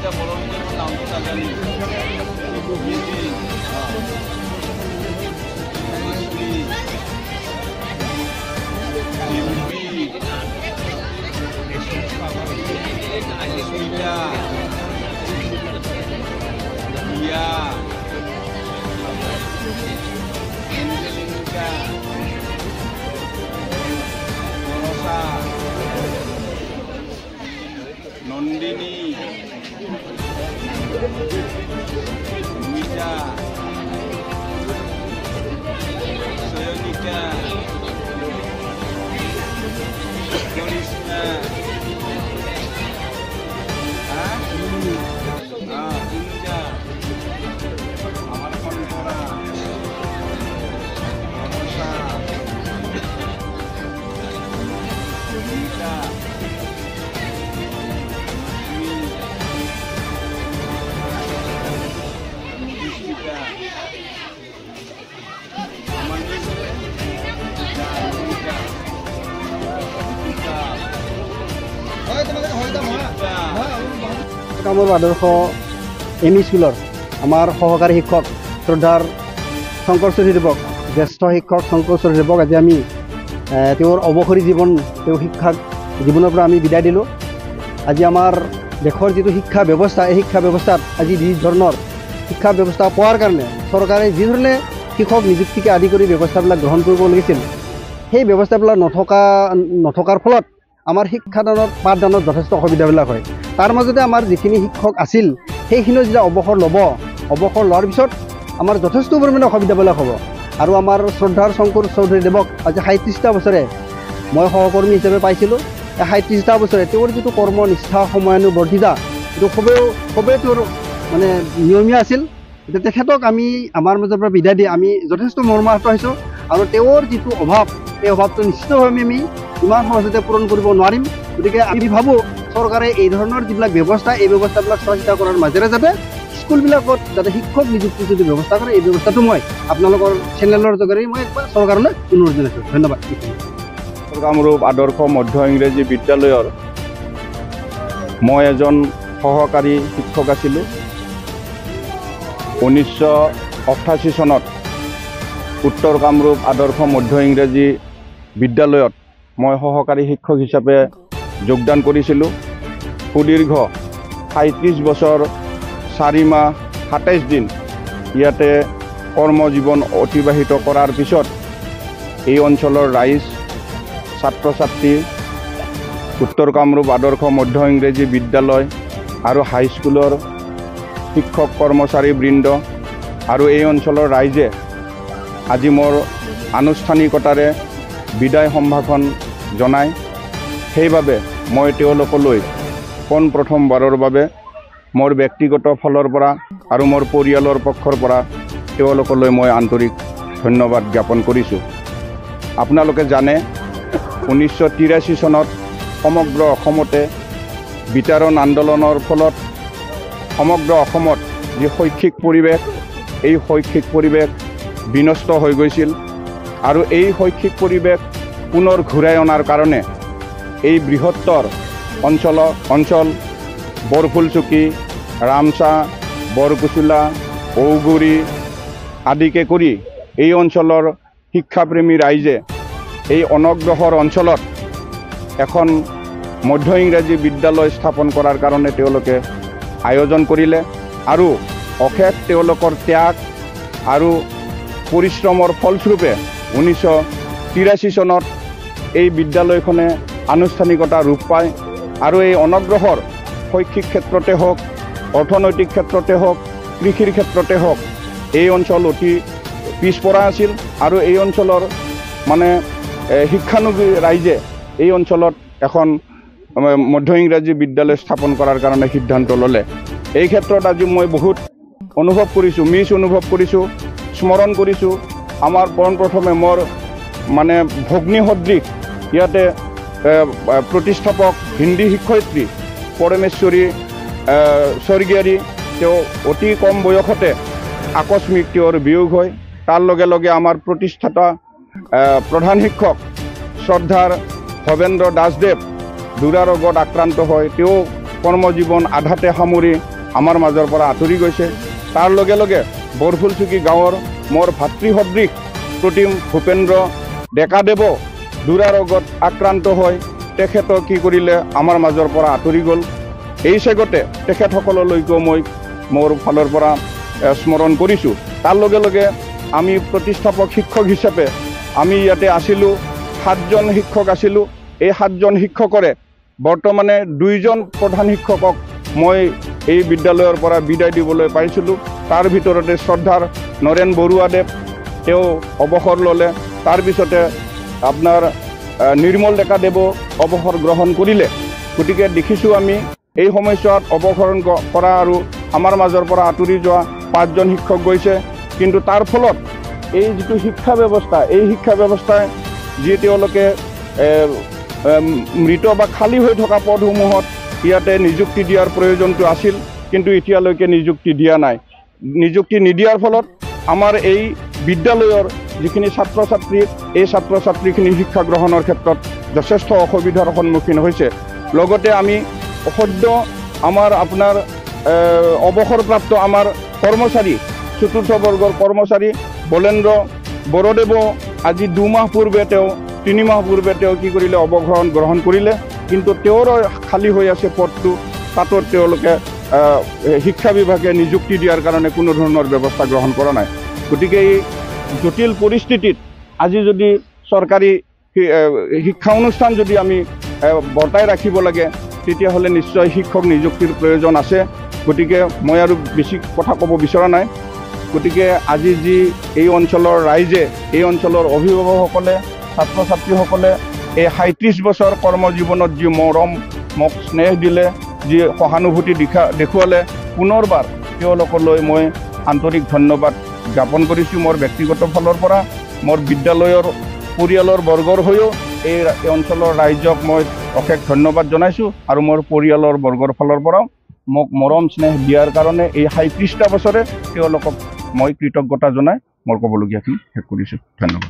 এতিয়া বলনীয়া নামটো নাজানি Nondini, Wida, Soyonika, Dorisna, Kunja, Amar Kondora, Rosa, Wida. Kamrup আদৰ্শ এম ই স্কুলৰ আমাৰ সহকাৰী শিক্ষক শ্ৰদ্ধাৰ শংকৰ চৌধুৰীদেৱক জ্যেষ্ঠ শিক্ষক শংকৰ চৌধুৰীদেৱক আজি আমি তেওঁৰ অৱসৰী জীৱন তেওঁ শিক্ষাক জীৱনৰ পৰা আমি বিদায় দিলোঁ। আজি আমাৰ দেশৰ যিটো শিক্ষা ব্যৱস্থা এই শিক্ষা ব্যৱস্থাত আজি যি ধৰণৰ শিক্ষা ব্যৱস্থা পোৱাৰ কাৰণে চৰকাৰে যি ধৰণে শিক্ষক নিযুক্তিকে আদি কৰি ব্যৱস্থাবিলাক গ্ৰহণ কৰিব লাগিছিল সেই ব্যৱস্থাবিলাক নথকাৰ ফলত আমাৰ শিক্ষাদানত পাঠদানত যথেষ্ট অসুবিধাবিলাক হয়। তাৰ মাজতে আমাৰ যিখিনি শিক্ষক আছিল সেইখিনিও যেতিয়া অৱসৰ লোৱাৰ পিছত আমাৰ যথেষ্ট পৰিমাণে অসুবিধাবিলাক হ'ব। আৰু আমাৰ শ্ৰদ্ধাৰ শংকৰ চৌধুৰীদেৱক আজি ৩৭টা বছৰে মই সহকৰ্মী হিচাপে পাইছিলোঁ। এই ৩৭টা বছৰে তেওঁৰ যিটো কৰ্মনিষ্ঠা সময়ানুবৰ্তিতা এইটো খুবেই তেওঁৰ মানে নিয়মীয়া আছিল। এতিয়া তেখেতক আমি আমাৰ মাজৰ পৰা বিদায় দি আমি যথেষ্ট মৰ্মাহত হৈছোঁ আৰু তেওঁৰ যিটো অভাৱ এই অভাৱটো নিশ্চিতভাৱে আমি ইমান সহজতে পূৰণ কৰিব নোৱাৰিম। গতিকে আমি ভাবোঁ চৰকাৰে এই ধৰণৰ যিবিলাক ব্যৱস্থা এই ব্যৱস্থাবিলাক চোৱা চিতা কৰাৰ মাজেৰে যাতে স্কুলবিলাকত যাতে শিক্ষক নিযুক্তি যদি ব্যৱস্থা কৰে এই ব্যৱস্থাটো মই আপোনালোকৰ চেনেলৰ যোগেৰে মই একবাৰ চৰকাৰলৈ অনুৰোধ জনাইছোঁ। ধন্যবাদ। কামৰূপ আদৰ্শ মধ্য ইংৰাজী বিদ্যালয়ৰ মই এজন সহকাৰী শিক্ষক আছিলোঁ। 1988 চনত উত্তৰ কামৰূপ আদৰ্শ মধ্য ইংৰাজী বিদ্যালয়ত মই সহকাৰী শিক্ষক হিচাপে যোগদান কৰিছিলোঁ। সুদীৰ্ঘ ৩৭ বছৰ 4 মাহ 27 দিন ইয়াতে কৰ্মজীৱন অতিবাহিত কৰাৰ পিছত এই অঞ্চলৰ ৰাইজ ছাত্ৰ ছাত্ৰী উত্তৰ কামৰূপ আদৰ্শ মধ্য ইংৰাজী বিদ্যালয় আৰু হাইস্কুলৰ শিক্ষক কৰ্মচাৰীবৃন্দ আৰু এই অঞ্চলৰ ৰাইজে আজি মোৰ আনুষ্ঠানিকতাৰে বিদায় সম্ভাষণ জনায়। সেইবাবে মই তেওঁলোকলৈ পোনপ্ৰথমবাৰৰ বাবে মোৰ ব্যক্তিগত ফালৰ পৰা আৰু মোৰ পৰিয়ালৰ পক্ষৰ পৰা তেওঁলোকলৈ মই আন্তৰিক ধন্যবাদ জ্ঞাপন কৰিছোঁ। আপোনালোকে জানে 1983 চনত সমগ্ৰ অসমতে বিতাৰণ আন্দোলনৰ ফলত সমগ্ৰ অসমত যি শৈক্ষিক পৰিৱেশ এই শৈক্ষিক পৰিৱেশ বিনষ্ট হৈ গৈছিল আৰু এই শৈক্ষিক পৰিৱেশ পুনৰ ঘূৰাই অনাৰ কাৰণে এই বৃহত্তৰ অঞ্চল বৰফুলচুকি, ৰামছা, বৰকুচুলা, ঔগুৰি আদিকে কৰি এই অঞ্চলৰ শিক্ষাপ্ৰেমী ৰাইজে এই অনগ্ৰসৰ অঞ্চলত এখন মধ্য ইংৰাজী বিদ্যালয় স্থাপন কৰাৰ কাৰণে তেওঁলোকে আয়োজন কৰিলে আৰু অশেষ তেওঁলোকৰ ত্যাগ আৰু পৰিশ্ৰমৰ ফলস্বৰূপে 1983 চনত এই বিদ্যালয়খনে আনুষ্ঠানিকতা ৰূপ পায় আৰু এই অনগ্ৰসৰ শৈক্ষিক ক্ষেত্ৰতে হওক অৰ্থনৈতিক ক্ষেত্ৰতে হওক কৃষিৰ ক্ষেত্ৰতে হওক এই অঞ্চল অতি পিছপৰা আছিল আৰু এই অঞ্চলৰ মানে শিক্ষানুগী ৰাইজে এই অঞ্চলত এখন মধ্য ইংৰাজী বিদ্যালয় স্থাপন কৰাৰ কাৰণে সিদ্ধান্ত ল'লে। এই ক্ষেত্ৰত আজি মই বহুত অনুভৱ কৰিছোঁ, অনুভৱ কৰিছোঁ, স্মৰণ কৰিছোঁ। আমাৰ পোনপ্ৰথমে মোৰ মানে ভগ্নী সদৃশ ইয়াতে প্ৰতিষ্ঠাপক হিন্দী শিক্ষয়িত্ৰী পৰমেশ্বৰী স্বৰ্গীয়াৰী তেওঁ অতি কম বয়সতে আকস্মিক তেওঁৰ বিয়োগ হয়। তাৰ লগে লগে আমাৰ প্ৰতিষ্ঠাতা প্ৰধান শিক্ষক শ্ৰদ্ধাৰ ভৱেন্দ্ৰ দাসদেৱ দুৰাৰোগত আক্ৰান্ত হয়। তেওঁ কৰ্মজীৱন আধাতে সামৰি আমাৰ মাজৰ পৰা আঁতৰি গৈছে। তাৰ লগে লগে বৰফুলচুকী গাঁৱৰ মোৰ ভাতৃসদৃশ প্ৰতিম ভূপেন্দ্ৰ ডেকাদেৱ দুৰাৰোগত আক্ৰান্ত হৈ তেখেতক কি কৰিলে আমাৰ মাজৰ পৰা আঁতৰি গ'ল। এই চেগতে তেখেতসকললৈকেও মই মোৰ ফালৰ পৰা স্মৰণ কৰিছোঁ। তাৰ লগে লগে আমি প্ৰতিষ্ঠাপক শিক্ষক হিচাপে আমি ইয়াতে আছিলোঁ, 7জন শিক্ষক আছিলোঁ। এই 7জন শিক্ষকৰে বৰ্তমানে 2জন প্ৰধান শিক্ষকক মই এই বিদ্যালয়ৰ পৰা বিদায় দিবলৈ পাইছিলোঁ। তাৰ ভিতৰতে শ্ৰদ্ধাৰ নৰেন বৰুৱাদেৱ তেওঁ অৱসৰ ল'লে। তাৰপিছতে আপোনাৰ নিৰ্মল ডেকাদেৱো অৱসৰ গ্ৰহণ কৰিলে। গতিকে দেখিছোঁ আমি এই সময়ছোৱাত অৱসৰণ কৰা আৰু আমাৰ মাজৰ পৰা আঁতৰি যোৱা 5জন শিক্ষক গৈছে। কিন্তু তাৰ ফলত এই যিটো শিক্ষা ব্যৱস্থা, এই শিক্ষা ব্যৱস্থাই যি তেওঁলোকে মৃত বা খালী হৈ থকা পদসমূহত ইয়াতে নিযুক্তি দিয়াৰ প্ৰয়োজনটো আছিল, কিন্তু এতিয়ালৈকে নিযুক্তি দিয়া নাই। নিযুক্তি নিদিয়াৰ ফলত আমাৰ এই বিদ্যালয়ৰ যিখিনি ছাত্ৰ ছাত্ৰী, এই ছাত্ৰ ছাত্ৰীখিনি শিক্ষা গ্ৰহণৰ ক্ষেত্ৰত যথেষ্ট অসুবিধাৰ সন্মুখীন হৈছে। লগতে আমি সদ্য আমাৰ আপোনাৰ অৱসৰপ্ৰাপ্ত আমাৰ কৰ্মচাৰী, 4ৰ্থ বৰ্গৰ কৰ্মচাৰী বলেন্দ্ৰ বৰদেৱো আজি 2 মাহ পূৰ্বে 3 মাহ পূৰ্বে কি কৰিলে, অৱসৰ গ্ৰহণ কৰিলে। কিন্তু তেওঁৰো খালী হৈ আছে পদটো, তাতো তেওঁলোকে শিক্ষা বিভাগে নিযুক্তি দিয়াৰ কাৰণে কোনো ধৰণৰ ব্যৱস্থা গ্ৰহণ কৰা নাই। গতিকে এই জটিল পৰিস্থিতিত আজি যদি চৰকাৰী শিক্ষা অনুষ্ঠান যদি আমি বৰ্তাই ৰাখিব লাগে, তেতিয়াহ'লে নিশ্চয় শিক্ষক নিযুক্তিৰ প্ৰয়োজন আছে। গতিকে মই আৰু বেছি কথা ক'ব বিচৰা নাই। গতিকে আজি যি এই অঞ্চলৰ ৰাইজে, এই অঞ্চলৰ অভিভাৱকসকলে, ছাত্ৰ ছাত্ৰীসকলে এই 37 বছৰ কৰ্মজীৱনত যি মৰম মোক স্নেহ দিলে, যি সহানুভূতি দেখুৱালে, পুনৰবাৰ তেওঁলোকলৈ মই আন্তৰিক ধন্যবাদ জ্ঞাপন কৰিছোঁ। মোৰ ব্যক্তিগত ফালৰ পৰা, মোৰ বিদ্যালয়ৰ পৰিয়ালৰ বৰ্গৰ হৈও এই অঞ্চলৰ ৰাইজক মই অশেষ ধন্যবাদ জনাইছোঁ। আৰু মোৰ পৰিয়ালৰ বৰ্গৰ ফালৰ পৰাও মোক মৰম স্নেহ দিয়াৰ কাৰণে এই 37টা বছৰে তেওঁলোকক মই কৃতজ্ঞতা জনাই মোৰ ক'বলগীয়াখিনি শেষ কৰিছোঁ। ধন্যবাদ।